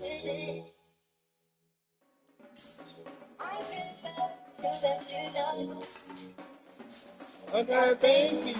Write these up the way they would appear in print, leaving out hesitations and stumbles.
I got a baby.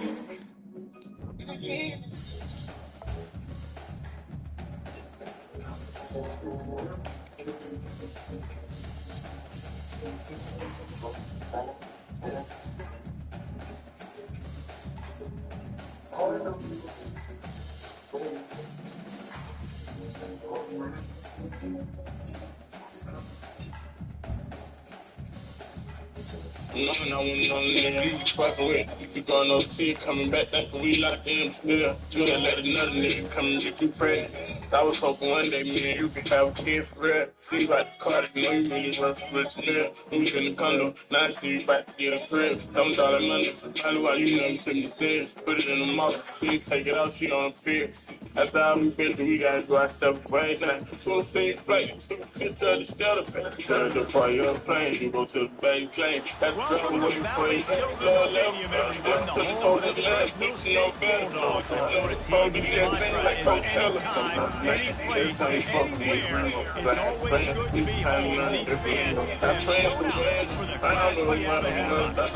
No, no, you fucking with. You going overseas, coming back, thinking we locked in still. You ain't let another nigga come and get you pregnant. I was hoping one day me and you could have a kid for real. See you at the car, you know you really work for rich nigga. We was in the condo, now I see you back to get a crib. Tell me all that money, probably why you never took me serious. Put it in the mouth, she take it out, she on fear. After all we been through, we gotta go our separate ways. Now, full scene flight, picture of the shelter. Tell the party on plane, you go to the bank plane. Welcome to Valley Children's Stadium, everyone. The home of the Fresno State Bulldogs. For a team whose mantra is anytime, any place, anywhere. It's always good to be home, and these fans have shown out for the class we have ahead of us.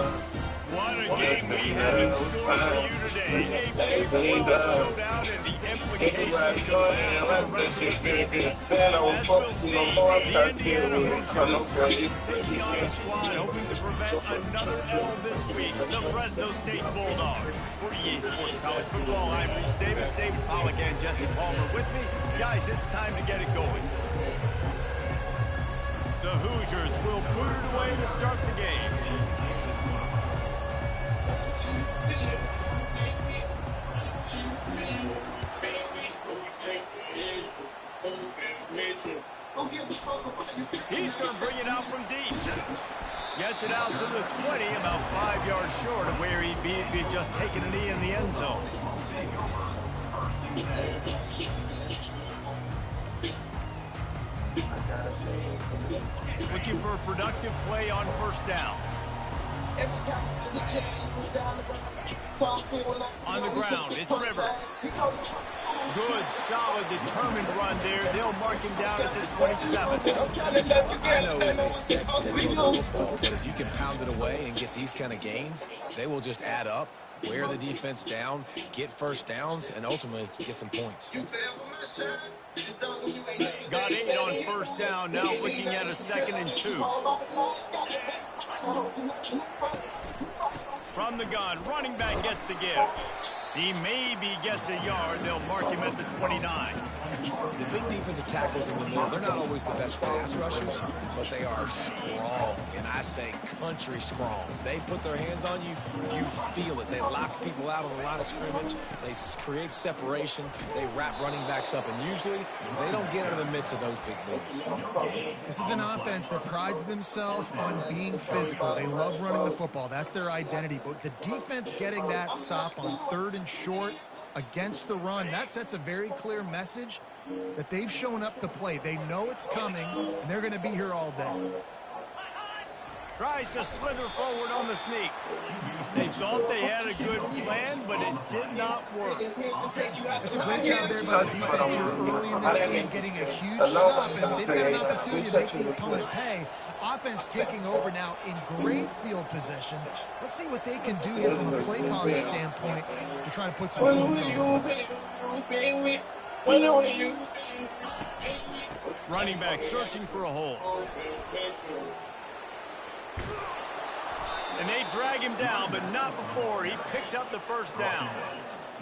What a game we have in store for you today. A football showdown and the implications to the rest of the season. As we'll see, the Indiana Hoosiers taking on a squad hoping to prevent another L this week, the Fresno State Bulldogs. For EA Sports College Football, I'm Reese Davis, David Pollack, and Jesse Palmer with me. Guys, it's time to get it going. The Hoosiers will put it away to start the game. He's going to bring it out from deep. Gets it out to the 20, about 5 yards short of where he'd be if he'd just taken a knee in the end zone. Looking for a productive play on first down. On the ground, it's Rivers. Good, solid, determined run there. They'll mark him down at the 27. I know it's sexy to know football, but if you can pound it away and get these kind of gains, they will just add up, wear the defense down, get first downs, and ultimately get some points. Got 8 on first down, now looking at a 2nd and 2. From the gun, running back gets the give. He maybe gets a yard. They'll mark him at the 29. The big defensive tackles in the middle, they're not always the best pass rushers, but they are strong, and I say country strong. They put their hands on you, you feel it. They lock people out on the line of scrimmage. They create separation. They wrap running backs up, and usually they don't get out of the midst of those big boys. This is an offense that prides themselves on being physical. They love running the football. That's their identity. But the defense getting that stop on 3rd and short against the run, that sets a very clear message that they've shown up to play. They know it's coming, and they're going to be here all day. Tries to slither forward on the sneak. They thought they had a good plan, but it did not work. It's a great job there by the defense here early in this game, getting a huge stop, and they've got an opportunity to make the opponent pay. Offense taking over now in great field position. Let's see what they can do here from a play calling standpoint to try to put some points on them. Running back searching for a hole. And they drag him down, but not before he picks up the first down.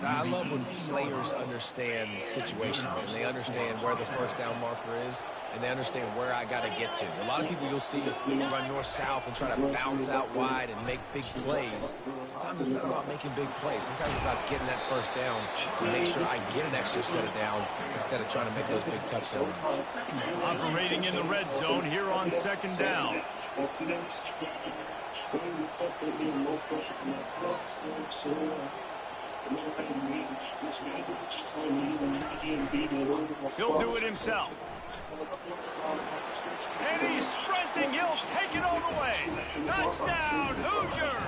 Now, I love when players understand situations and they understand where the first down marker is and they understand where I got to get to. A lot of people you'll see run north-south and try to bounce out wide and make big plays. Sometimes it's not about making big plays. Sometimes it's about getting that first down to make sure I get an extra set of downs instead of trying to make those big touchdowns. Operating in the red zone here on 2nd down. He'll do it himself. And he's sprinting. He'll take it all the way. Touchdown, Hoosiers!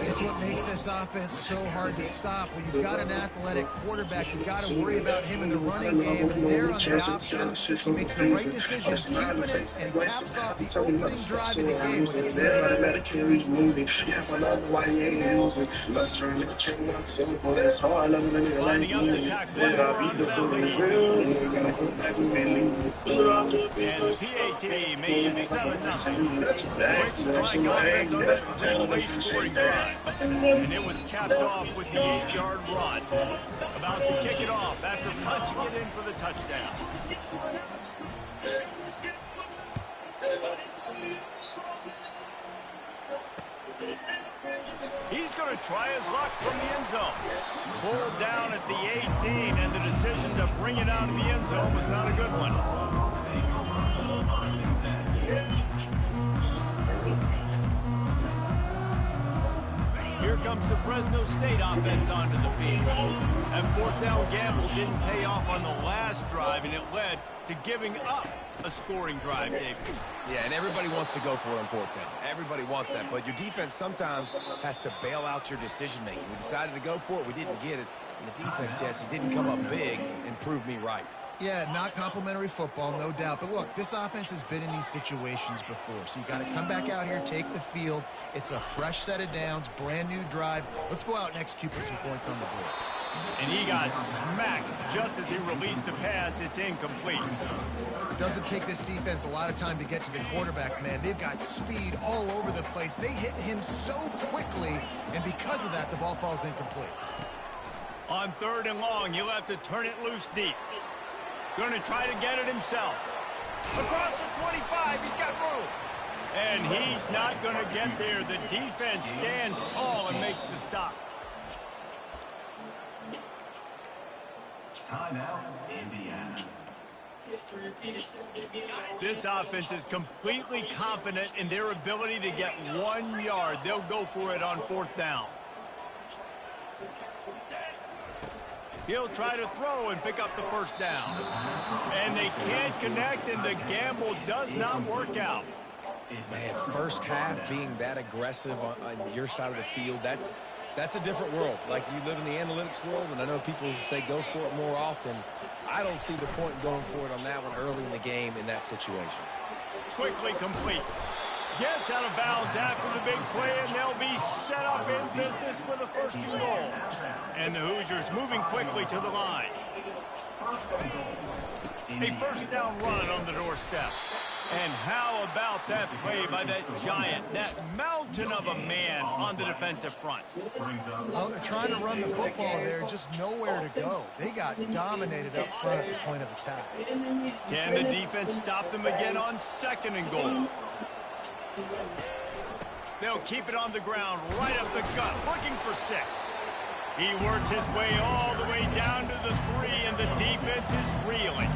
It's what makes this offense so hard to stop. When you've got an athletic quarterback, you've got to worry about him in the running game. And there on the option, he makes the right decision, keeping it, and he caps off the opening drive of the game with a Lining up to tackle on the and the PAT makes it 7-0. Quick strike offense on this particular scoring drive. And it was capped off with the 8-yard run. About to kick it off after punching it in for the touchdown. He's going to try his luck from the end zone. Pulled down at the 18, and the decision to bring it out of the end zone was not a good one. Here comes the Fresno State offense onto the field. That fourth down gamble didn't pay off on the last drive, and it led to giving up a scoring drive, David. Yeah, and everybody wants to go for it on fourth down. Everybody wants that, but your defense sometimes has to bail out your decision-making. We decided to go for it. We didn't get it. And the defense, Jesse, didn't come up big and prove me right. Yeah, not complimentary football, no doubt. But look, this offense has been in these situations before. So you got to come back out here, take the field. It's a fresh set of downs, brand new drive. Let's go out and execute with some points on the board. And he got smacked just as he released the pass. It's incomplete. It doesn't take this defense a lot of time to get to the quarterback, man. They've got speed all over the place. They hit him so quickly, and because of that, the ball falls incomplete. On 3rd and long, he'll have to turn it loose deep. Going to try to get it himself. Across the 25, he's got room. And he's not going to get there. The defense stands tall and makes the stop. Timeout, Indiana. This offense is completely confident in their ability to get 1 yard. They'll go for it on 4th down. He'll try to throw and pick up the first down. And they can't connect, and the gamble does not work out. Man, first half being that aggressive on your side of the field, that's a different world. Like, you live in the analytics world, and I know people say go for it more often. I don't see the point in going for it on that one early in the game in that situation. Quickly complete. Gets out of bounds after the big play, and they'll be set up in business with a 1st and goal. And the Hoosiers moving quickly to the line. A 1st down run on the doorstep. And how about that play by that giant, that mountain of a man on the defensive front? Well, they're trying to run the football there, just nowhere to go. They got dominated up front at the point of attack. Can the defense stop them again on 2nd and goal? They'll keep it on the ground, right up the gut, looking for 6. He works his way all the way down to the 3, and the defense is reeling.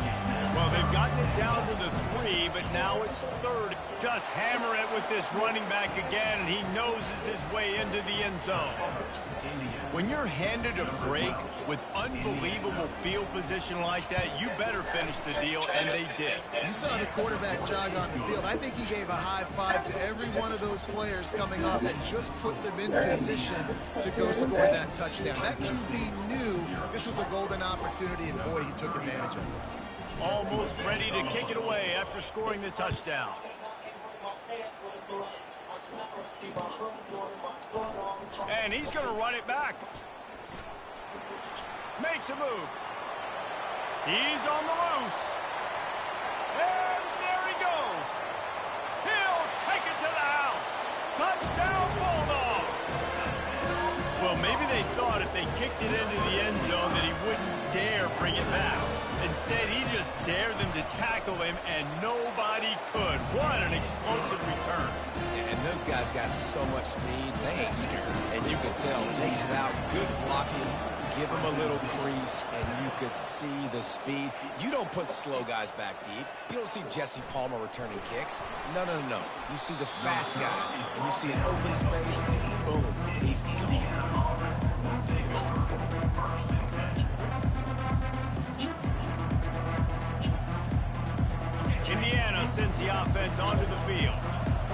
Well, they've gotten it down to the 3, but now it's 3rd. Just hammer it with this running back again, and he noses his way into the end zone. When you're handed a break with unbelievable field position like that, you better finish the deal, and they did. You saw the quarterback jog on the field. I think he gave a high five to every one of those players coming off and just put them in position to go score that touchdown. That QB knew this was a golden opportunity, and boy, he took advantage of it. Almost ready to kick it away after scoring the touchdown. And he's going to run it back. Makes a move. He's on the loose. And there he goes. He'll take it to the house. Touchdown, Bulldog. Well, maybe they thought if they kicked it into the end zone that he wouldn't dare bring it back. Instead, he just dared them to tackle him, and nobody could. What an explosive return. And those guys got so much speed, they ain't scared. And you could tell, takes it out, good blocking, give him a little crease, and you could see the speed. You don't put slow guys back deep. You don't see Jesse Palmer returning kicks. No, no, no. You see the fast guys, and you see an open space, and boom, he's gone. Indiana sends the offense onto the field.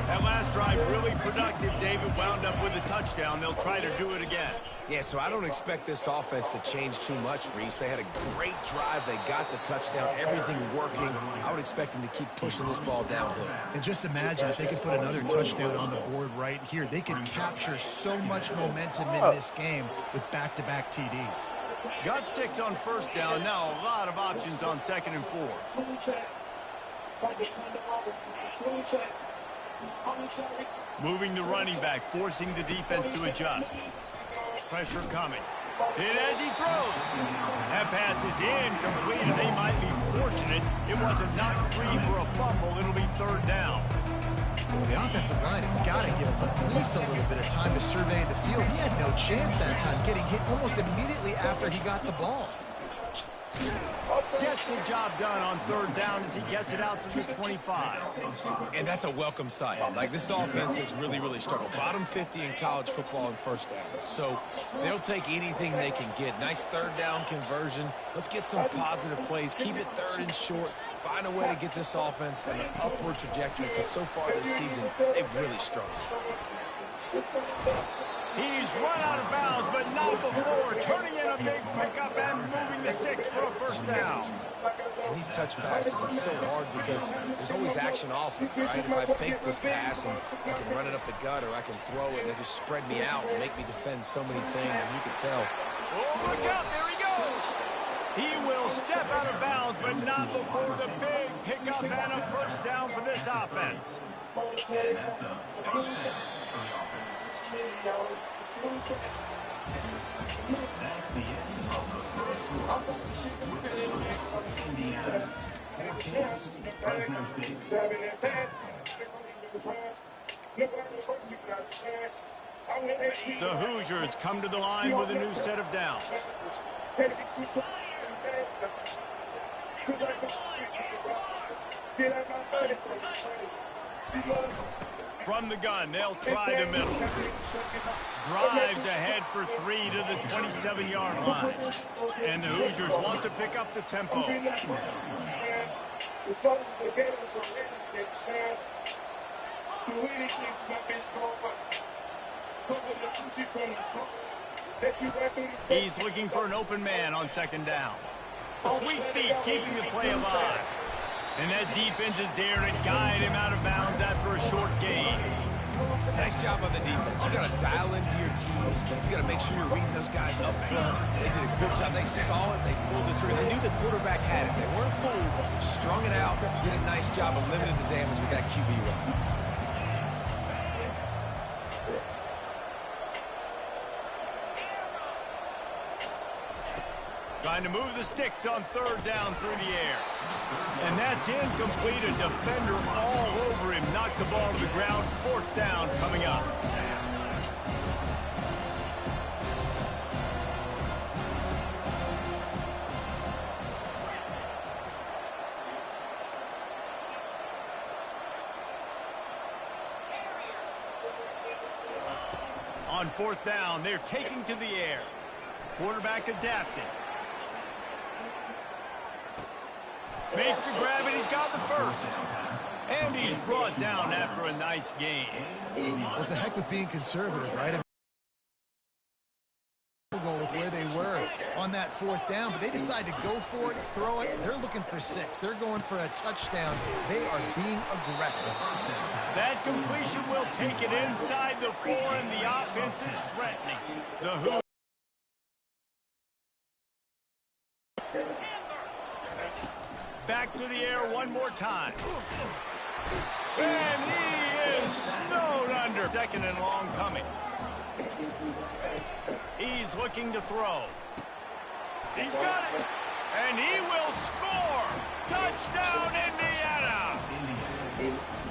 That last drive really productive. David wound up with a touchdown. They'll try to do it again. Yeah, so I don't expect this offense to change too much, Reese. They had a great drive. They got the touchdown. Everything working. I would expect them to keep pushing this ball downhill. And just imagine if they could put another touchdown on the board right here. They could capture so much momentum in this game with back-to-back TDs. Got 6 on first down. Now a lot of options on 2nd and 4. Moving the running back, forcing the defense to adjust. Pressure coming. And as he throws, that pass is incomplete, and they might be fortunate it wasn't knocked free for a fumble. It'll be 3rd down. The offensive line has got to give him at least a little bit of time to survey the field. He had no chance that time, getting hit almost immediately after he got the ball. Gets the job done on 3rd down as he gets it out to the 25. And that's a welcome sight. Like, this offense has really, really struggled. Bottom 50 in college football in first downs. So they'll take anything they can get. Nice 3rd down conversion. Let's get some positive plays. Keep it 3rd and short. Find a way to get this offense on an upward trajectory, because so far this season, they've really struggled. He's run out of bounds, but not before. Turning in a big pickup and moving the sticks for a 1st down. And these touch passes, it's so hard because there's always action off it, right? If I fake this pass and I can run it up the gut, or I can throw it and they just spread me out and make me defend so many things, and you can tell. Oh, look out, there he goes. He will step out of bounds, but not before the big pickup and a 1st down for this offense. The Hoosiers come to the line with a new set of downs. From the gun, they'll try the middle. Drives ahead for 3 to the 27-yard line. And the Hoosiers want to pick up the tempo. He's looking for an open man on 2nd down. Sweet feet keeping the play alive. And that defense is there to guide him out of bounds after a short gain. Nice job on the defense. You got to dial into your keys. You got to make sure you're reading those guys up front. They did a good job. They saw it. They pulled the trigger. They knew the quarterback had it. They weren't fooled. Strung it out. Did a nice job of limiting the damage with that QB run. Trying to move the sticks on 3rd down through the air. And that's incomplete. A defender all over him. Knocked the ball to the ground. 4th down coming up. On 4th down, they're taking to the air. Quarterback adapting. Makes the grab, and he's got the 1st. And he's brought down after a nice gain. Well, it's a heck with being conservative, right? Goal with where they were on that 4th down, but they decide to go for it, throw it. They're looking for 6. They're going for a touchdown. They are being aggressive. That completion will take it inside the 4, and the offense is threatening. The Hoosiers. Back to the air one more time. And he is snowed under. 2nd and long coming. He's looking to throw. He's got it. And he will score. Touchdown, Indiana.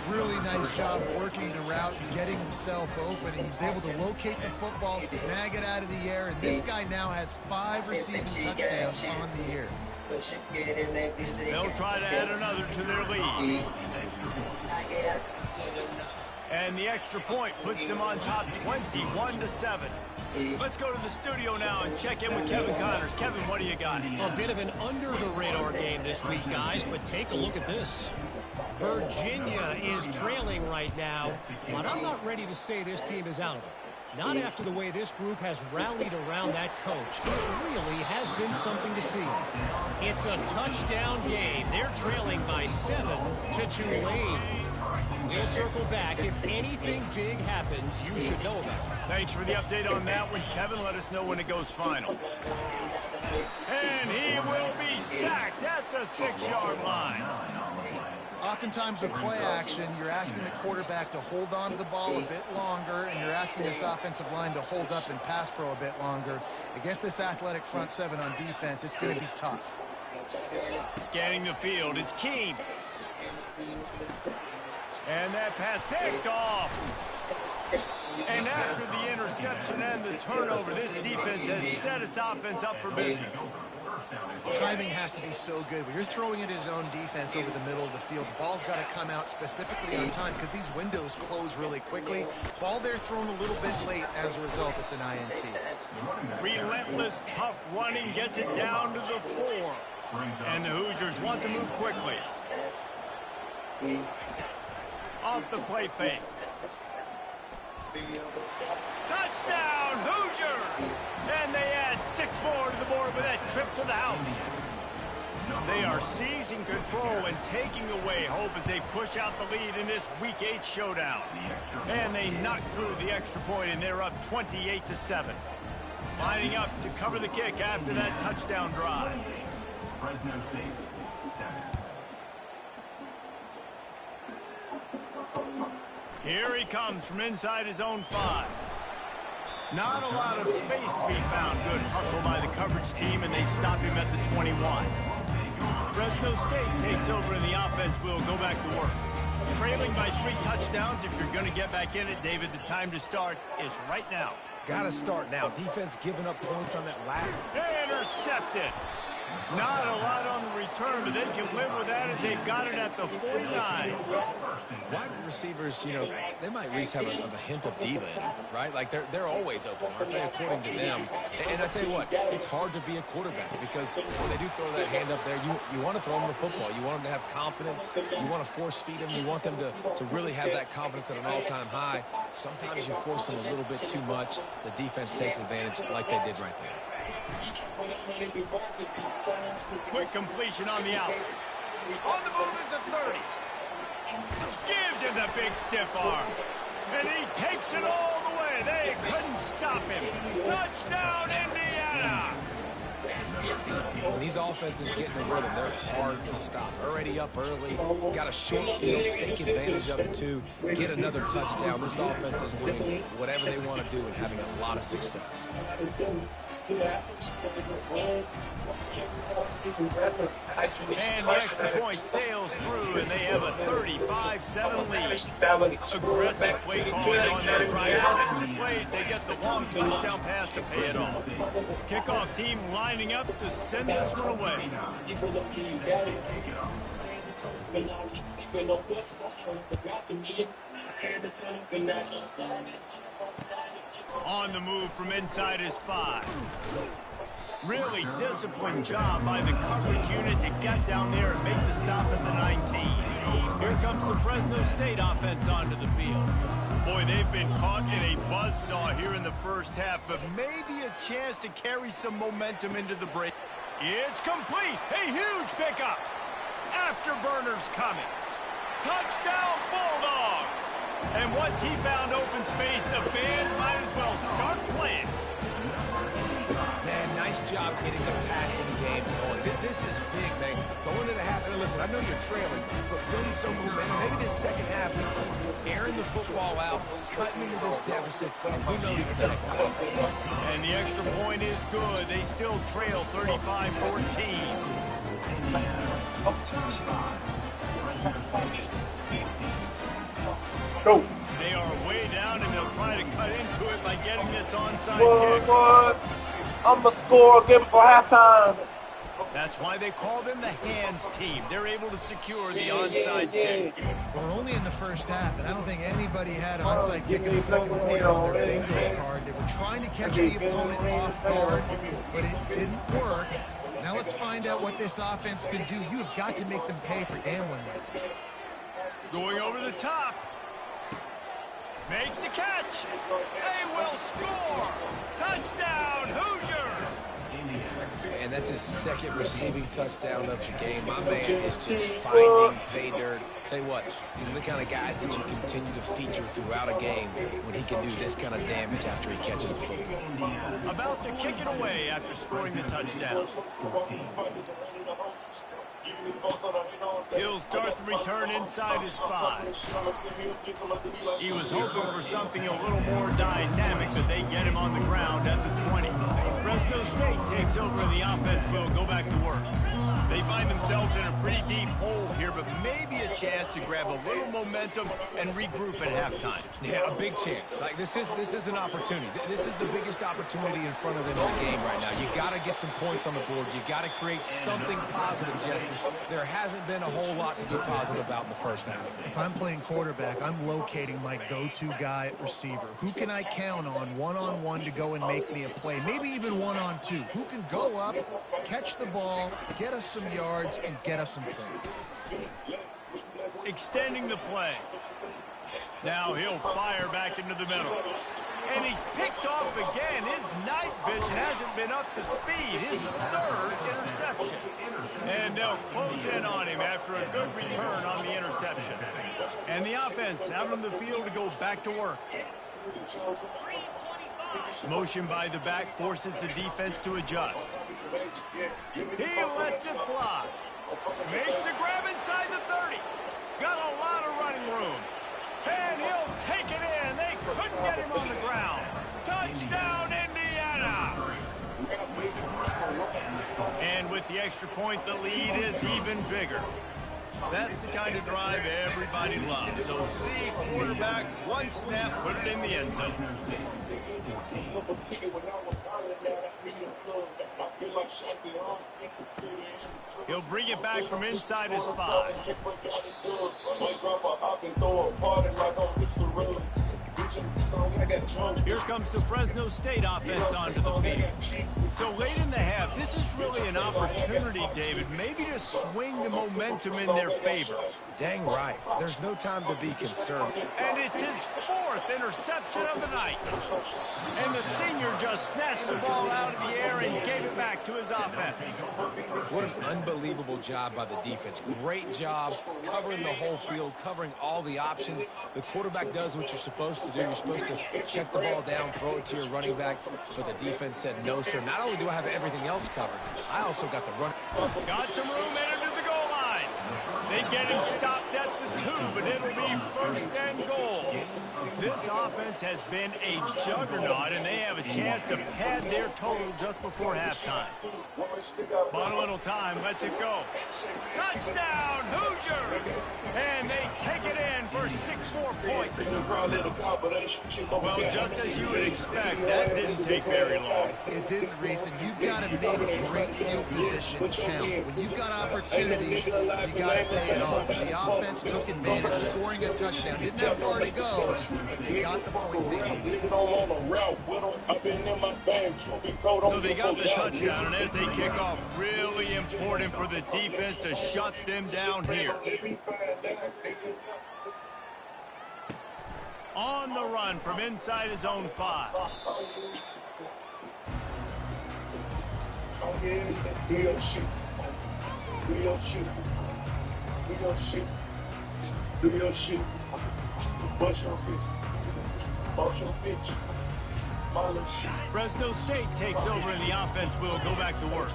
Really nice job working the route and getting himself open. He was able to locate the football, snag it out of the air, and this guy now has 5 receiving touchdowns on the year. They'll try to add another to their lead. And the extra point puts them on top 21-7. Let's go to the studio now and check in with Kevin Connors. Kevin, what do you got? A bit of an under-the-radar game this week, guys, but take a look at this. Virginia is trailing right now, but I'm not ready to say this team is out of it. Not after the way this group has rallied around that coach. It really has been something to see. It's a touchdown game. They're trailing by 7 to Tulane. We'll circle back. If anything big happens, you should know about it. Thanks for the update on that one, Kevin. Let us know when it goes final. And he will be sacked at the 6-yard line. Oftentimes with play action, you're asking the quarterback to hold on to the ball a bit longer, and you're asking this offensive line to hold up in pass pro a bit longer. Against this athletic front seven on defense, it's going to be tough. Scanning the field, it's Keene. And that pass picked off. And after the interception and the turnover, this defense has set its offense up for business. Timing has to be so good. When you're throwing at his own defense over the middle of the field, the ball's got to come out specifically on time because these windows close really quickly. Ball there thrown a little bit late. As a result, it's an INT. Relentless, tough running gets it down to the 4. And the Hoosiers want to move quickly. Off the play fake. Touchdown, Hoosiers! And they add 6 more to the board with that trip to the house. They are seizing control and taking away hope as they push out the lead in this Week 8 showdown. And they knock through the extra point, and they're up 28-7. Lining up to cover the kick after that touchdown drive. Fresno St, 7. Here he comes from inside his own 5. Not a lot of space to be found. Good hustle by the coverage team, and they stop him at the 21. Fresno State takes over, and the offense will go back to work. Trailing by 3 touchdowns. If you're going to get back in it, David, the time to start is right now. Got to start now. Defense giving up points on that last. Intercepted. Not a lot on the return, but they can live with that as they've got it at the 49. Wide receivers, you know, they might at least have a hint of diva in them, right? Like, they're always open, aren't they, according to them? And I tell you what, it's hard to be a quarterback because when they do throw that hand up there, you want to throw them the football. You want them to have confidence. You want to force feed them. You want them to really have that confidence at an all-time high. Sometimes you force them a little bit too much. The defense takes advantage like they did right there. Quick completion on the out. On the move is the 30. Gives him the big stiff arm. And he takes it all the way. They couldn't stop him. Touchdown, Indiana! When these offenses get in the rhythm, they're hard to stop. Already up early, got a short field, take advantage of it too, get another touchdown. This offense is doing whatever they want to do and having a lot of success. And the extra point sails through, and they have a 35-7 lead. Aggressive play calling on that drive. Just 2 plays, they get the long touchdown pass to pay it off. Kickoff team lining up to send this one away. On the move from inside his 5. Really disciplined job by the coverage unit to get down there and make the stop at the 19. Here comes the Fresno State offense onto the field. Boy, they've been caught in a buzzsaw here in the first half, but maybe a chance to carry some momentum into the break. It's complete. A huge pickup. Afterburners coming. Touchdown, Bulldogs. And once he found open space, the band might as well start playing. Man, nice job getting the passing game going. This is big, man. Going into the half, and listen, I know you're trailing, but building some momentum. Maybe this second half, airing the football out, cutting into this deficit, and who knows what the heck will happen. And the extra point is good. They still trail 35-14. Go. They are way down, and they'll try to cut into it by getting this onside kick. What? I'm going to score again before halftime. That's why they call them the hands team. They're able to secure the onside kick. We're only in the first half, and I don't think anybody had onside kick in the second quarter on their bingo card. They were trying to catch the opponent off guard, but it didn't work. Now let's find out what this offense can do. You have got to make them pay for gambling rights. Going over the top. Makes the catch. They will score. Touchdown, Hoosiers. And that's his second receiving touchdown of the game. My man is just finding pay dirt. Tell you what, these are the kind of guys that you continue to feature throughout a game when he can do this kind of damage after he catches the football. About to kick it away after scoring the touchdown. He'll start the return inside his 5. He was hoping for something a little more dynamic, but they get him on the ground at the 20. Fresno State takes over and the offense will go back to work. They find themselves in a pretty deep hole here, but maybe a chance to grab a little momentum and regroup at halftime. Yeah, a big chance. Like this is an opportunity. This is the biggest opportunity in front of them in the game right now. You got to get some points on the board. You got to create something positive, Jesse. There hasn't been a whole lot to be positive about in the first half. If I'm playing quarterback, I'm locating my go-to guy at receiver. Who can I count on one-on-one to go and make me a play? Maybe even one-on-two. Who can go up, catch the ball, get us some yards, and get us some points. Extending the play. Now he'll fire back into the middle. And he's picked off again. His night vision hasn't been up to speed. His 3rd interception. And they'll close in on him after a good return on the interception. And the offense out on the field to go back to work. Motion by the back forces the defense to adjust. He lets it fly. Makes the grab inside the 30. Got a lot of running room. And he'll take it in. They couldn't get him on the ground. Touchdown, Indiana! And with the extra point, the lead is even bigger. That's the kind of drive everybody loves. So see quarterback, one snap, put it in the end zone. He'll bring it back from inside his 5. Here comes the Fresno State offense onto the field. So late in the half, this is really an opportunity, David, maybe to swing the momentum in their favor. Dang right. There's no time to be concerned. And it's his 4th interception of the night. And the senior just snatched the ball out of the air and gave it back to his offense. What an unbelievable job by the defense. Great job covering the whole field, covering all the options. The quarterback does what you're supposed to do. You're supposed to check the ball down, throw it to your running back, but the defense said no, sir. Not only do I have everything else covered, I also got the run. Got some room headed to the goal line. They get him stopped at the 2, but it'll be 1st and goal. This offense has been a juggernaut, and they have a chance to pad their total just before halftime. But a little time, lets it go. Touchdown, Hoosiers! And they take it in for 6 more points. Well, just as you would expect, that didn't take very long. It didn't, Reese, and you've got to make a great field position count. When you've got opportunities, you got to pay it off. The offense took advantage, scoring a touchdown. Didn't have far to go, but they got the points they needed. So they got the touchdown, and as they kick off, really important for the defense to shut them down here. On the run from inside his own 5. Fresno State takes over and the offense will go back to work.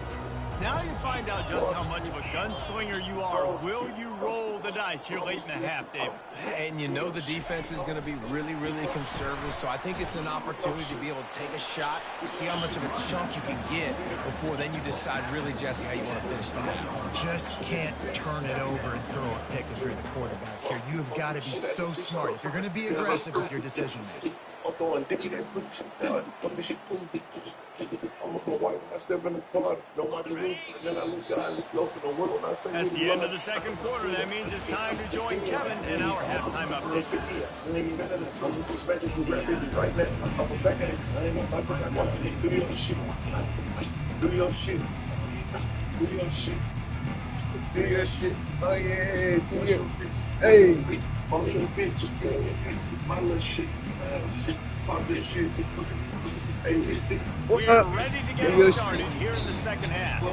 Now you find out just how much of a gunslinger you are. Will you roll the dice here late in the half, Dave? And you know the defense is going to be really, really conservative, so I think it's an opportunity to be able to take a shot, see how much of a chunk you can get before then you decide really, Jesse, how you want to finish the half. Just can't turn it over and throw a pick if you're the quarterback here. You have got to be so smart if you're going to be aggressive with your decision making. I'm throwing dicky that pussy shit down. Fuck this shit cool. I'm looking white when I step in the party. Don't want the room. And then I look down, I look low for the world. I say, That's the end of the second quarter. That means it's time to join Kevin in our halftime update. Right now, I'm back at it. I ain't gonna just like, watch it. Do your shit. Do your shit. Do your shit. Do your shit. Oh yeah, do your bitch. Hey, I'm your bitch. My little shit. Pop this shit. Hey, we are ready to get started here in the second half. Do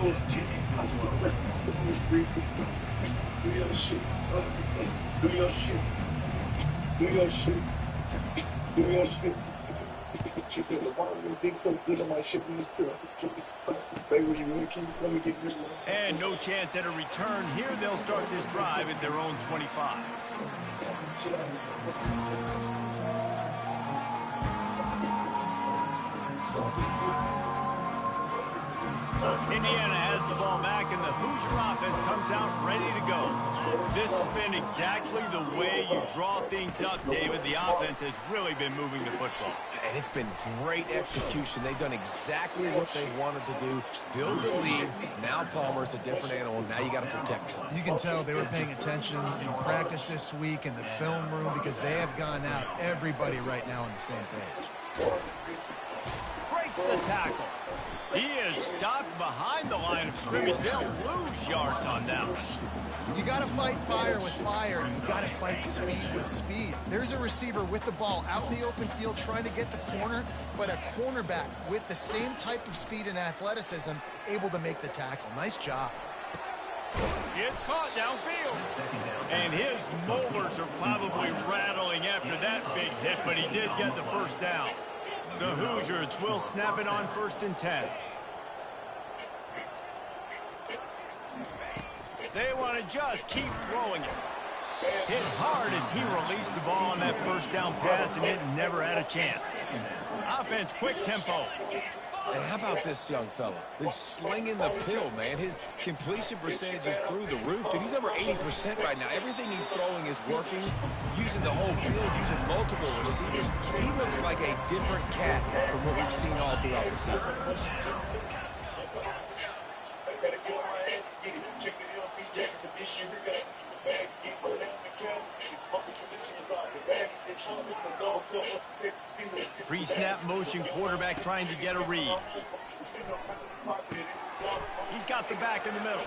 your shit. Do your shit. Do your shit. Do your shit. She said, why do you think so good on my shit? Baby, you really keep let me get this one. And no chance at a return here. They'll start this drive at their own 25. Indiana has the ball back, and the Hoosier offense comes out ready to go. This has been exactly the way you draw things up, David. The offense has really been moving the football. And it's been great execution. They've done exactly what they wanted to do. Build the lead. Now Palmer's a different animal. Now you got to protect him. You can tell they were paying attention in practice this week in the film room because they have gone out, everybody right now on the same page. Breaks the tackle. He is stopped behind the line of scrimmage. They'll lose yards on that one. You got to fight fire with fire. You got to fight speed with speed. There's a receiver with the ball out in the open field trying to get the corner, but a cornerback with the same type of speed and athleticism able to make the tackle. Nice job. It's caught downfield. And his molars are probably rattling after that big hit, but he did get the first down. The Hoosiers will snap it on 1st and 10. They want to just keep throwing it. Hit hard as he released the ball on that first down pass, and it never had a chance. Offense, quick tempo. And how about this young fella? He's slinging the pill, man. His completion percentage is through the roof. Dude, he's over 80% right now. Everything he's throwing is working, using the whole field, using multiple receivers. He looks like a different cat from what we've seen all throughout the season. Pre-snap motion quarterback trying to get a read. He's got the back in the middle.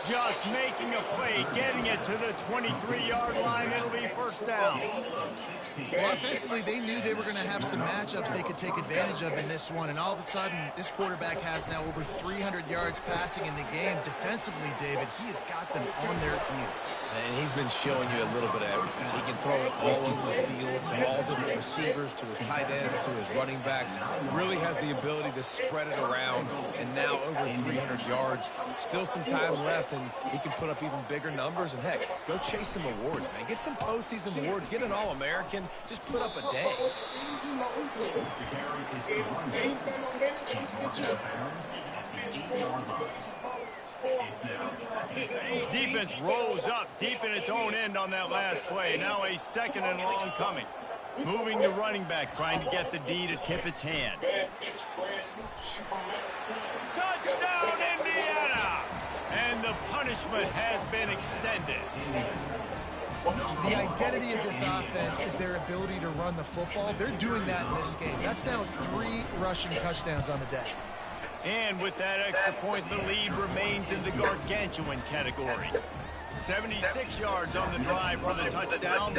Just making a play, getting it to the 23-yard line. It'll be first down. Well, offensively, they knew they were going to have some matchups they could take advantage of in this one, and all of a sudden, this quarterback has now over 300 yards passing in the game. Defensively, David, he has got them on their heels. And he's been showing you a little bit of everything. He can throw it all over the field to all different receivers, to his tight ends, to his running backs. He really has the ability to spread it around, and now over 300 yards. Still some time left, and he can put up even bigger numbers. And heck, go chase some awards, man. Get some postseason awards. Get an All-American. Just put up a day. Defense rose up deep in its own end on that last play. Now a 2nd and long coming. Moving the running back, trying to get the D to tip its hand. Touchdown, Indiana! And the punishment has been extended. The identity of this offense is their ability to run the football. They're doing that in this game. That's now 3 rushing touchdowns on the day. And with that extra point, the lead remains in the gargantuan category. 76 yards on the drive for the touchdown,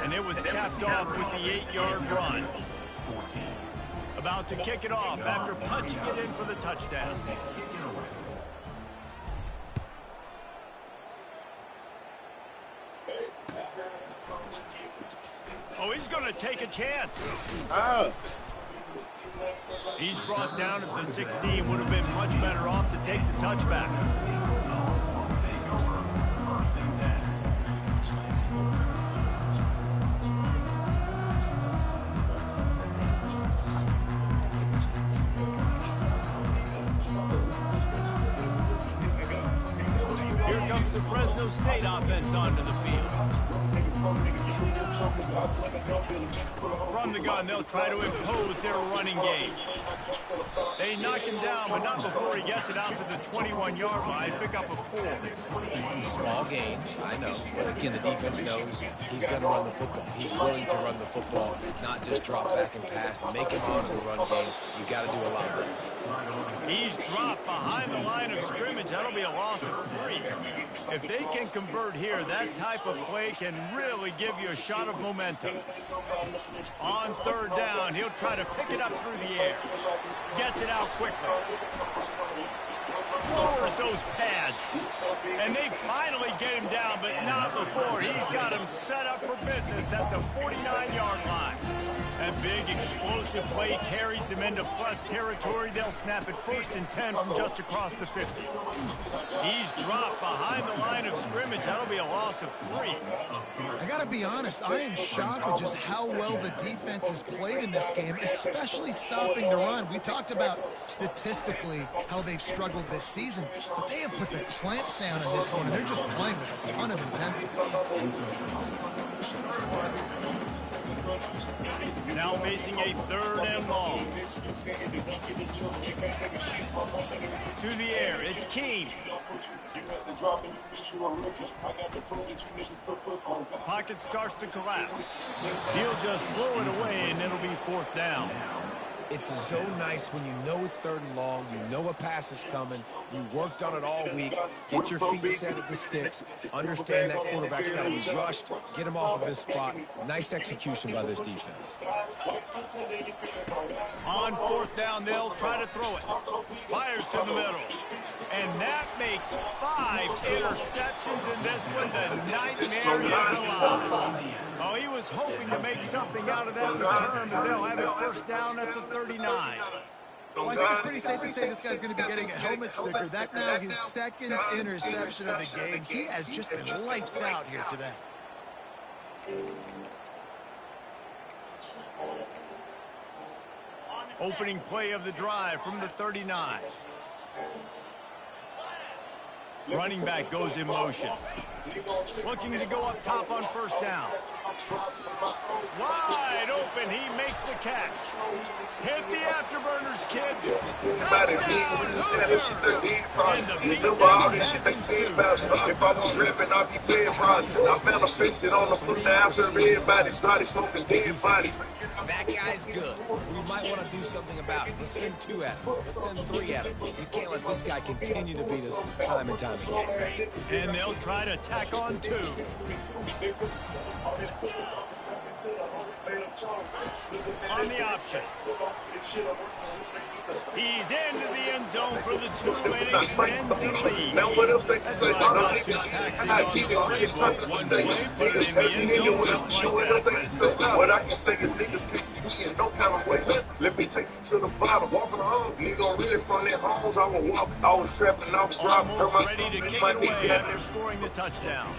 and it was capped off with the 8-yard run. About to kick it off after punching it in for the touchdown. Oh, he's going to take a chance. He's brought down at the 16. Would have been much better off to take the touchback. Here comes the Fresno State offense onto the field. From the gun, they'll try to impose their running game. They knock him down, but not before he gets it out to the 21-yard line. Pick up a 4. Small gain, I know. But again, the defense knows he's going to run the football. He's willing to run the football, not just drop back and pass. Make him honor the run game. You got to do a lot of this. He's dropped behind the line of scrimmage. That'll be a loss of 3. If they can convert here, that type of play can really give you a shot of momentum. On 3rd down, he'll try to pick it up through the air. Gets it out quickly. Lowers those pads. And they finally get him down, but not before. He's got him set up for business at the 49-yard line. That big explosive play carries them into plus territory. They'll snap it 1st and 10 from just across the 50. He's dropped behind the line of scrimmage. That'll be a loss of 3. I got to be honest, I am shocked at just how well the defense has played in this game, especially stopping the run. We talked about statistically how they've struggled this season, but they have put the clamps down in this one, and they're just playing with a ton of intensity. Now facing a 3rd and long. To the air, it's Keene. Pocket starts to collapse. He'll just throw it away, and it'll be 4th down. It's so nice when you know it's 3rd and long, you know a pass is coming, you worked on it all week, get your feet set at the sticks, understand that quarterback's got to be rushed, get him off of his spot. Nice execution by this defense. On 4th down, they'll try to throw it. Fires to the middle. And that makes 5 interceptions in this one. The nightmare is alive. Oh, he was hoping to make something out of that return, but they'll have it 1st down at the 39. Well, I think it's pretty safe to say this guy's going to be getting a helmet sticker. That now his 2nd interception of the game. He has just been lights out here today. Opening play of the drive from the 39. Running back goes in motion. Looking to go up top on 1st down. Wide open, he makes the catch. Hit the afterburners, kid. Touchdown, Hoosiers! And the beatdown has ensued. If I was ripping, I'd be playing front. I manifested on the foot after everybody started smoking dead bodies. That guy's good. We might want to do something about it. Let's send 2 at him. Let's send 3 at him. You can't let this guy continue to beat us time and time again. And they'll try to tack on 2. On the option. He's into the end zone for the 2 and extends the lead. Now what else they can say? I keep it really close. One way, put it in the end zone just like that. What I can say is niggas can't see me in no kind of way. Let me take you to the bottom, walking home. Nigga really from their homes. I would walk, I was trapping, I was dropping. Almost ready to kick it away after scoring the touchdown.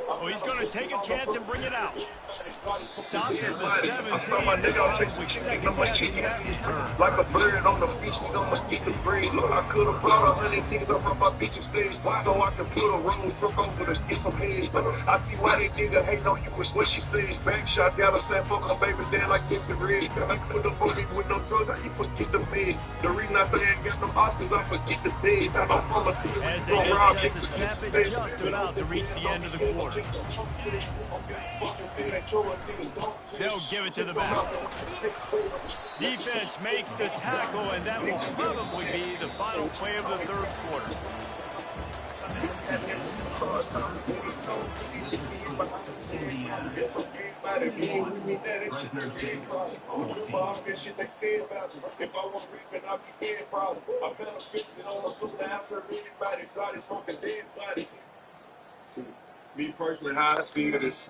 Oh, he's going to take a chance and bring it out. Stop at the 17 with 2nd catching that return. Like a bird on the beach, we gonna get the bread. Look, I could have brought 100 niggas up from my beach instead, so I can put a road truck over to get some head. I see why they nigga hate on you is what she said. Back shots got her saying fuck her baby dad like 6 and red. I put up on me with no drugs, how you forget the meds? The reason I say I ain't got no options, I forget the dead. I'm from a city, as they get set to snap it just about to reach the end of the quarter. They'll give it to the back. Defense makes the tackle, and that will probably be the final play of the 3rd quarter. Me personally, how I see it is,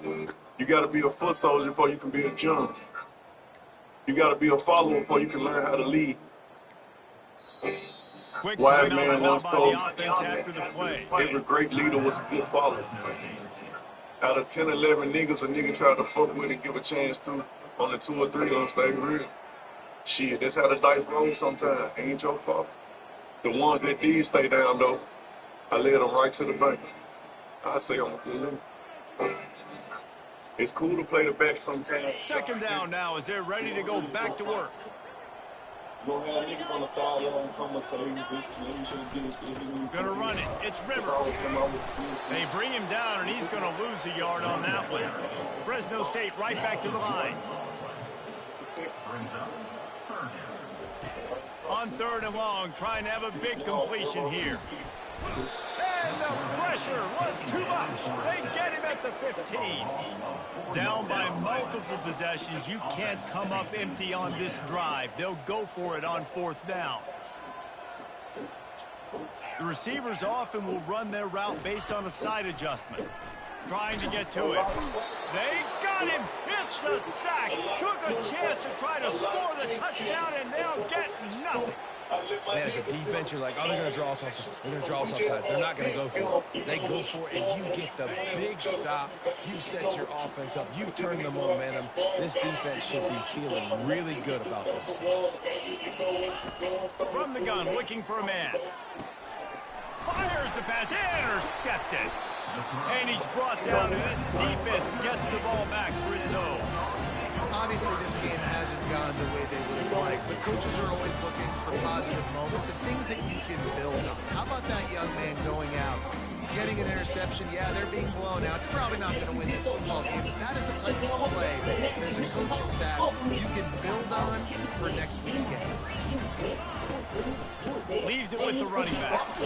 you got to be a foot soldier before you can be a jump. You got to be a follower before you can learn how to lead. Quick Wide timeout man once by told the offense after the play. every great leader was a good follower. Out of 10, 11 niggas a nigga tried to fuck with and give a chance to, On the 2 or 3, gonna stay real. Shit, that's how the dice roll sometimes. Ain't your fault. The ones that did stay down, though, I led them right to the bank. I say I'm good. It's cool to play the back sometimes. Second down now as they're ready to go back to work. You don't have niggas on the sideline coming to you. Gonna run it. It's River. They bring him down, and he's gonna lose a yard on that one. Fresno State right back to the line. On 3rd and long, trying to have a big completion here. And the pressure was too much. They get him at the 15. Down by multiple possessions. You can't come up empty on this drive. They'll go for it on 4th down. The receivers often will run their route based on a side adjustment. Trying to get to it. They got him. It's a sack. Took a chance to try to score the touchdown and now get nothing. Man, as a defense, you're like, oh, they're going to draw us off. They're going to draw us offside. They're not going to go for it. They go for it, and you get the big stop. You've set your offense up. You've turned the momentum. This defense should be feeling really good about themselves. From the gun, looking for a man. Fires the pass. Intercepted. And he's brought down, and this defense gets the ball back for its own. Obviously, this game hasn't gone the way they would have liked, but coaches are always looking for positive moments and things that you can build on. How about that young man going out, getting an interception? Yeah, they're being blown out. They're probably not going to win this football game, but that is the type of play that as a coaching staff you can build on for next week's game. Leaves it with the running back.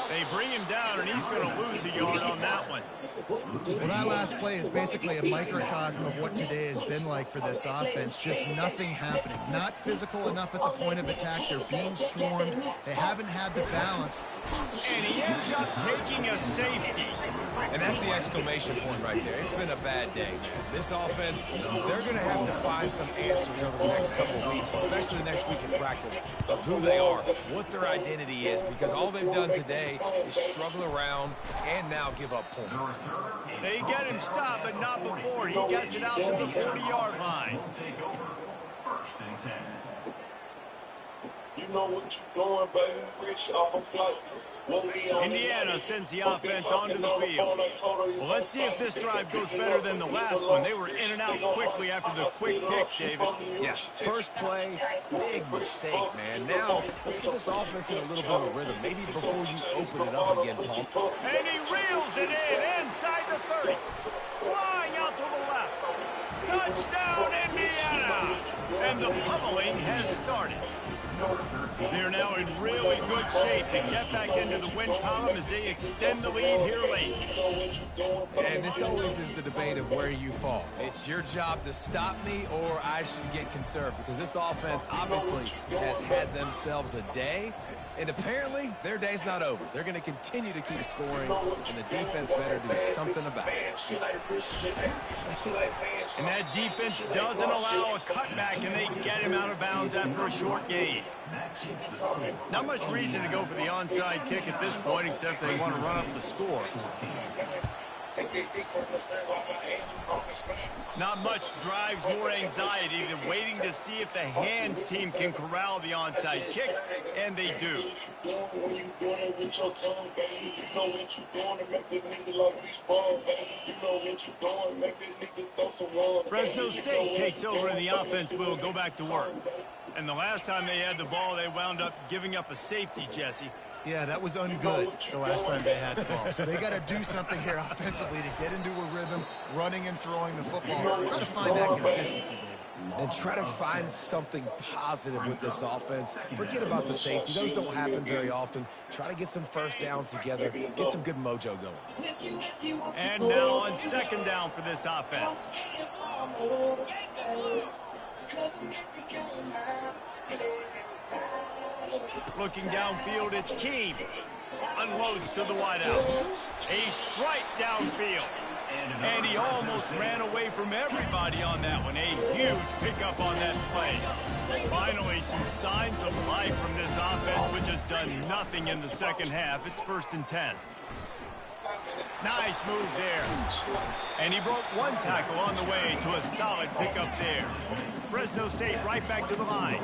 They bring him down, and he's going to lose a yard on that one. Well, that last play is basically a microcosm of what today has been like for this offense. Just nothing happening. Not physical enough at the point of attack. They're being swarmed. They haven't had the balance. And he ends up taking a safety. And that's the exclamation point right there. It's been a bad day, man. This offense, they're going to have to find some answers over the next couple of weeks, especially the next week in practice, of who they are, what their identity is, because all they've done today is struggle around and now give up points. They get him stopped, but not before. He gets it out to the 40-yard line. You know what you're doing, baby. Fresh off a flight. Indiana sends the offense onto the field. Well, let's see if this drive goes better than the last one. They were in and out quickly after the quick pick, David. Yeah, first play, big mistake, man. Now, let's get this offense in a little bit of rhythm. Maybe before you open it up again, Paul. And he reels it in inside the 30. Flying out to the left. Touchdown, Indiana! And the pummeling has started. They're now in really good shape to get back into the win column as they extend the lead here late. And this always is the debate of where you fall. It's your job to stop me or I should get conserved, because this offense obviously has had themselves a day, and apparently their day's not over. They're going to continue to keep scoring, and the defense better do something about it. And that defense doesn't allow a cutback, and they get him out of bounds after a short gain. Not much reason to go for the onside kick at this point, except they want to run up the score. Not much drives more anxiety than waiting to see if the hands team can corral the onside kick, and they do. Fresno State takes over and the offense will go back to work. And the last time they had the ball, they wound up giving up a safety, Jesse. Yeah, that was ungood the last time they had the ball. So they got to do something here offensively to get into a rhythm, running and throwing the football. Try to find that consistency, David. And try to find something positive with this offense. Forget about the safety. Those don't happen very often. Try to get some first downs together. Get some good mojo going. And now on second down for this offense. Looking downfield, it's Keene. Unloads to the wideout. A strike downfield. And he almost ran away from everybody on that one. A huge pickup on that play. Finally, some signs of life from this offense, which has done nothing in the second half. It's 1st and 10. Nice move there. And he broke one tackle on the way to a solid pickup there. Fresno State right back to the line.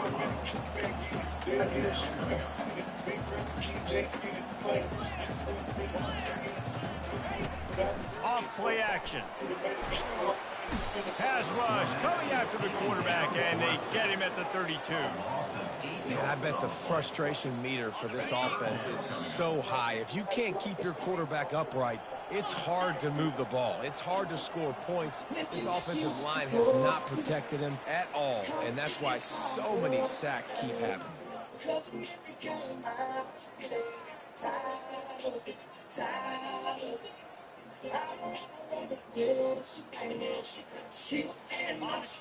Off play action. Pass rush coming after the quarterback, and they get him at the 32. Yeah, I bet the frustration meter for this offense is so high. If you can't keep your quarterback upright, it's hard to move the ball. It's hard to score points. This offensive line has not protected him at all, and that's why so many sacks keep happening.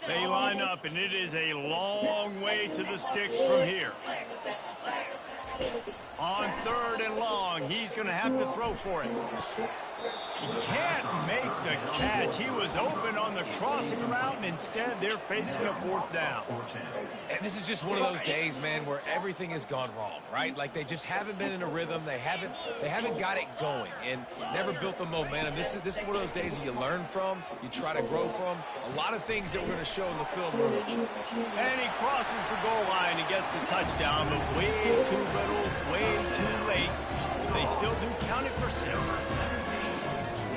They line up, and it is a long way to the sticks from here. On 3rd and long, he's going to have to throw for it. He can't make the catch. He was open on the crossing route, and instead they're facing a 4th down. And this is just one of those days, man, where everything has gone wrong, right? Like they just haven't been in a rhythm. They haven't got it going and never built the momentum. This is one of those days that you learn from, you try to grow from. A lot of things that we're going to show in the film room. And he crosses the goal line and gets the touchdown, but way too little, way too late. They still do count it for 6.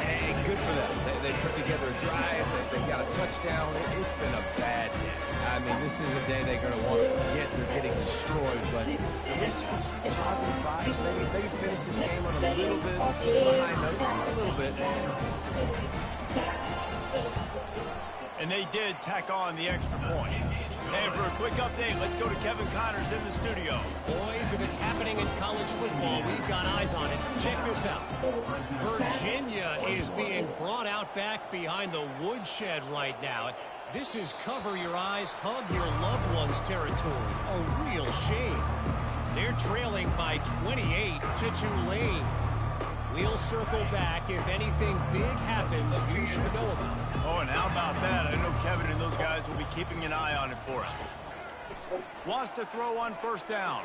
Hey, good for them. They put together a drive. They got a touchdown. It's been a bad day. I mean, this is a day they're going to want to forget. They're getting destroyed. But I guess you can see positive vibes. Maybe finish this game on a little bit behind note. A little bit. And they did tack on the extra point. And for a quick update, let's go to Kevin Connors in the studio. Boys, if it's happening in college football, we've got eyes on it. Check this out. Virginia is being brought out back behind the woodshed right now. This is cover your eyes, hug your loved ones territory. A real shame. They're trailing by 28 to Tulane. We'll circle back. If anything big happens, you should know about it. Oh, and how about that? I know Kevin and those guys will be keeping an eye on it for us. Wants to throw on 1st down.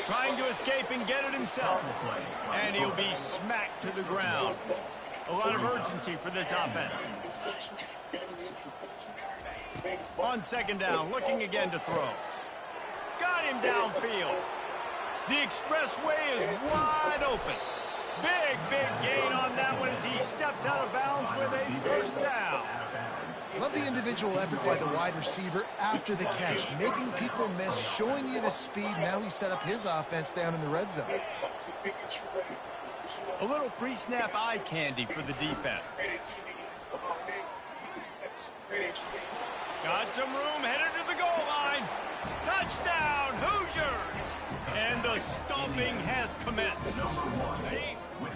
Trying to escape and get it himself. And he'll be smacked to the ground. A lot of urgency for this offense. On 2nd down, looking again to throw. Got him downfield. The expressway is wide open. Big gain on that one as he steps out of bounds with a 1st down. Love the individual effort by the wide receiver after the catch, making people miss, showing you the speed. Now he set up his offense down in the red zone. A little pre-snap eye candy for the defense. Got some room, headed to the goal line. Touchdown, Hoosiers! And the stomping has commenced.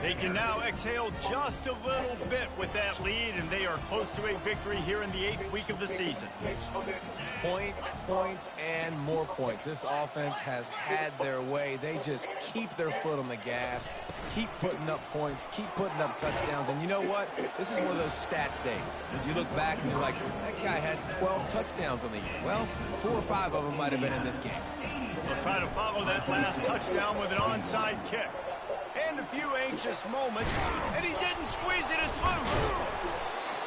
They can now exhale just a little bit with that lead, and they are close to a victory here in the 8th week of the season. Points, and more points. This offense has had their way. They just keep their foot on the gas, keep putting up points, keep putting up touchdowns. And you know what? This is one of those stats days. You look back and you're like, that guy had 12 touchdowns on the year. Well, 4 or 5 of them might have been in this game. We'll try to follow that last touchdown with an onside kick. And a few anxious moments, and he didn't squeeze it, it's loose.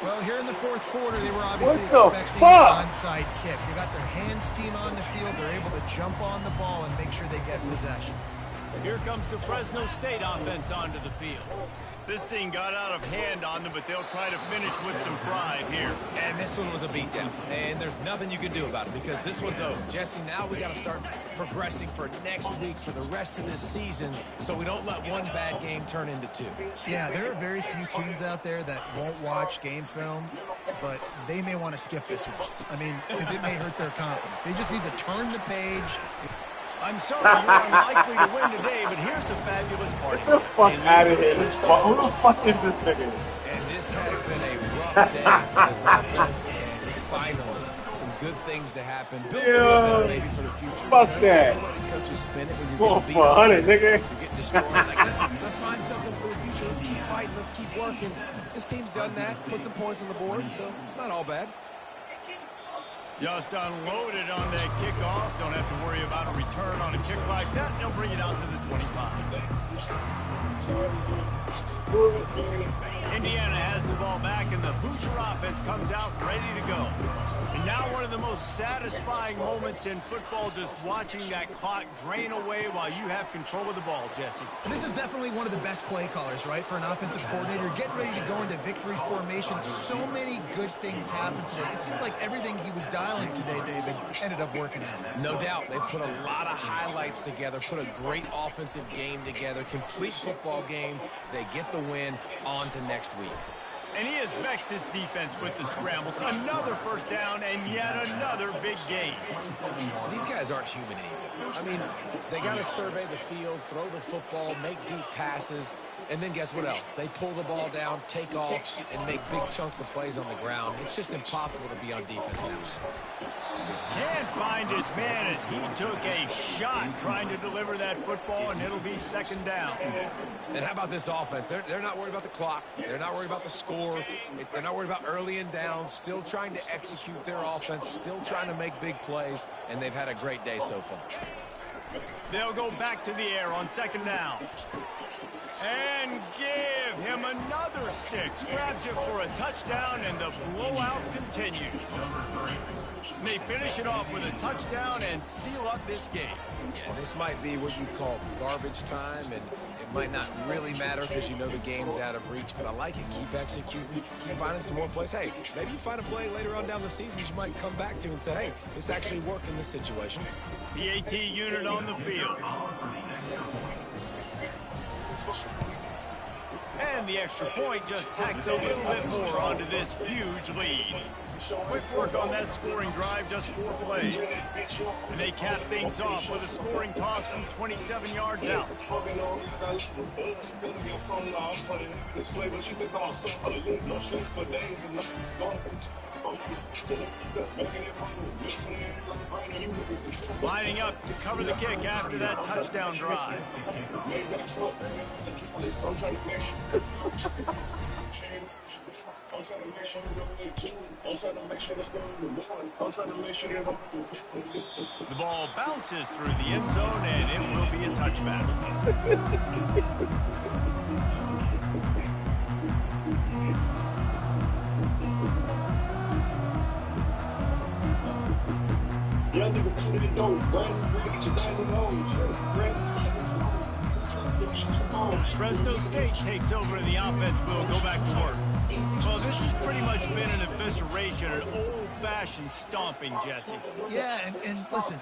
Well, here in the 4th quarter, they were obviously expecting an onside kick. They got their hands team on the field. They're able to jump on the ball and make sure they get possession. Here comes the Fresno State offense onto the field. This thing got out of hand on them, but they'll try to finish with some pride here. And this one was a beatdown. And there's nothing you can do about it because this one's over. Jesse, now we got to start progressing for next week, for the rest of this season, so we don't let one bad game turn into 2. Yeah, there are very few teams out there that won't watch game film, but they may want to skip this one. I mean, because it may hurt their confidence. They just need to turn the page. I'm sorry you're unlikely to win today, but here's a fabulous party. Get the fuck out of here. Who the fuck is this nigga? And this has been a rough day for this offense. And finally, some good things to happen. Build some momentum maybe for the future. Fuck that. Coaches spin it when you're Going getting beat for up. 100, nigga. You're getting destroyed. Like, let's find something for the future. Let's keep fighting. Let's keep working. This team's done that. Put some points on the board, so it's not all bad. Just unloaded on that kickoff. Don't have have to worry about a return on a kick like that. They'll bring it out to the 25. Indiana has the ball back, and the Hoosier offense comes out ready to go. And now one of the most satisfying moments in football, just watching that clock drain away while you have control of the ball, Jesse. This is definitely one of the best play callers, right, for an offensive coordinator. Getting ready to go into victory formation. So many good things happened today. It seemed like everything he was dialing today, David, ended up working out. No doubt. They've put a lot of highlights together, put a great offensive game together, complete football game. They get the win. On to next week. And he has vexed his defense with the scrambles. Another first down and yet another big gain. These guys aren't human anymore. I mean, they got to survey the field, throw the football, make deep passes, and then guess what else? They pull the ball down, take off, and make big chunks of plays on the ground. It's just impossible to be on defense nowadays. Can't find his man as he took a shot trying to deliver that football, and it'll be second down. And how about this offense? They're not worried about the clock. They're not worried about the score. They're not worried about early and down. Still trying to execute their offense. Still trying to make big plays. And they've had a great day so far. They'll go back to the air on second down. And give him another 6. Grabs it for a touchdown, and the blowout continues. And they finish it off with a touchdown and seal up this game. Yeah, this might be what you call garbage time, and it might not really matter because you know the game's out of reach, but I like it. Keep executing, keep finding some more plays. Hey, maybe you find a play later on down the season you might come back to and say, hey, this actually worked in this situation. The AT unit on the field. And the extra point just tacks a little bit more onto this huge lead. Quick work on that scoring drive, just 4 plays. And they cap things off with a scoring toss from 27 yards out. Lining up to cover the kick after that touchdown drive. The ball bounces through the end zone, and it will be a touchback. Fresno State takes over, and the offense will go back to work. Well, this has pretty much been an evisceration, an old-fashioned stomping, Jesse. Yeah, and listen,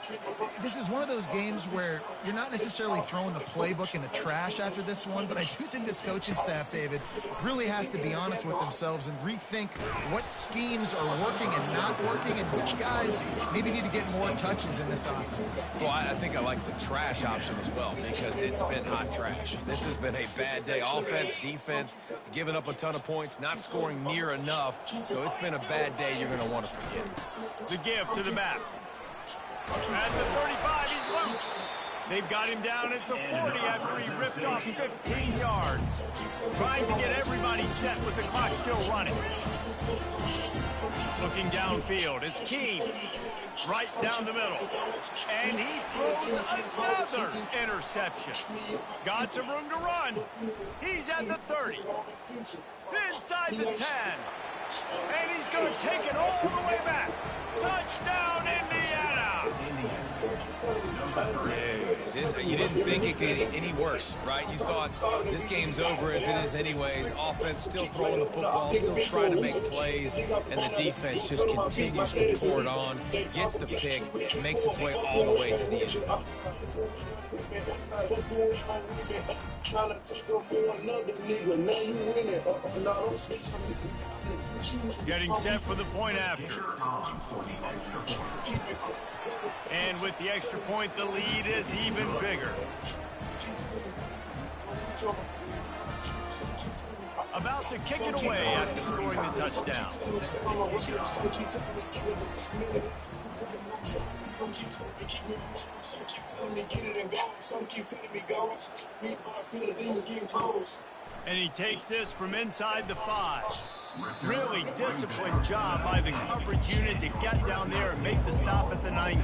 this is one of those games where you're not necessarily throwing the playbook in the trash after this one, but I do think this coaching staff, David, really has to be honest with themselves and rethink what schemes are working and not working and which guys maybe need to get more touches in this offense. Well, I think I like the trash option as well because it's been hot trash. This has been a bad day. Offense, defense, giving up a ton of points, not scoring near enough. So it's been a bad day you're going to want to forget. The give to the back. At the 35, he's loose. They've got him down at the 40 after he rips off 15 yards. Trying to get everybody set with the clock still running. Looking downfield, it's Keene. Right down the middle. And he throws another interception. Got some room to run. He's at the 30. Inside the 10. And he's going to take it all the way back. Touchdown, Indiana! You didn't think it could get any worse, right? You thought this game's over as it is anyways. Offense still throwing the football, still trying to make plays, and the defense just continues to pour it on, gets the pick, makes its way all the way to the end zone. Getting set for the point after. And with the extra point, the lead is even bigger. About to kick it away after scoring the touchdown. And he takes this from inside the 5. Really disciplined job by the coverage unit to get down there and make the stop at the 19.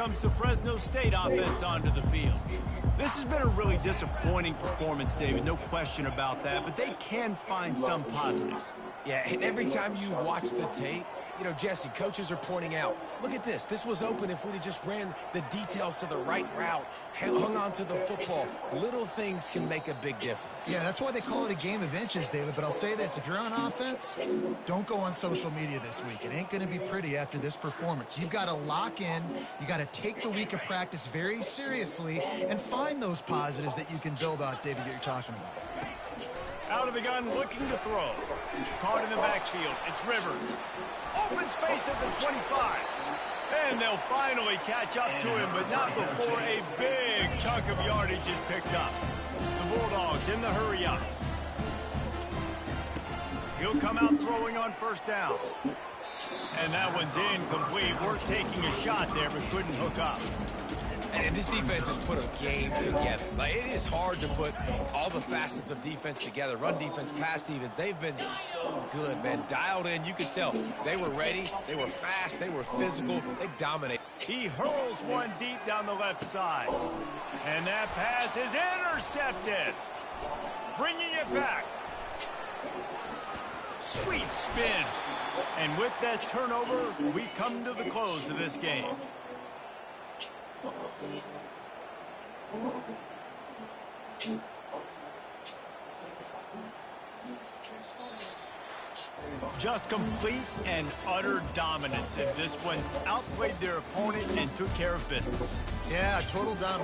comes the Fresno State offense onto the field. This has been a really disappointing performance, David, no question about that, but they can find some positives. Yeah, and every time you watch the tape, you know, Jesse, coaches are pointing out, look at this. This was open if we'd have just ran the details to the right route, hung on to the football. Little things can make a big difference. Yeah, that's why they call it a game of inches, David. But I'll say this, if you're on offense, don't go on social media this week. It ain't going to be pretty after this performance. You've got to lock in. You got to take the week of practice very seriously and find those positives that you can build off, David, that you're talking about. Out of the gun, looking to throw. Caught in the backfield. It's Rivers. Open space at the 25. And they'll finally catch up to him, but not before a big chunk of yardage is picked up. The Bulldogs in the hurry up. He'll come out throwing on first down. And that one's incomplete. Worth taking a shot there, but couldn't hook up. And this defense has put a game together. Like, it is hard to put all the facets of defense together. Run defense, pass defense. They've been so good, man. Dialed in. You could tell they were ready. They were fast. They were physical. They dominated. He hurls one deep down the left side. And that pass is intercepted. Bringing it back. Sweet spin. And with that turnover, we come to the close of this game. Just complete and utter dominance, and this one outplayed their opponent and took care of business. Yeah, total dominance.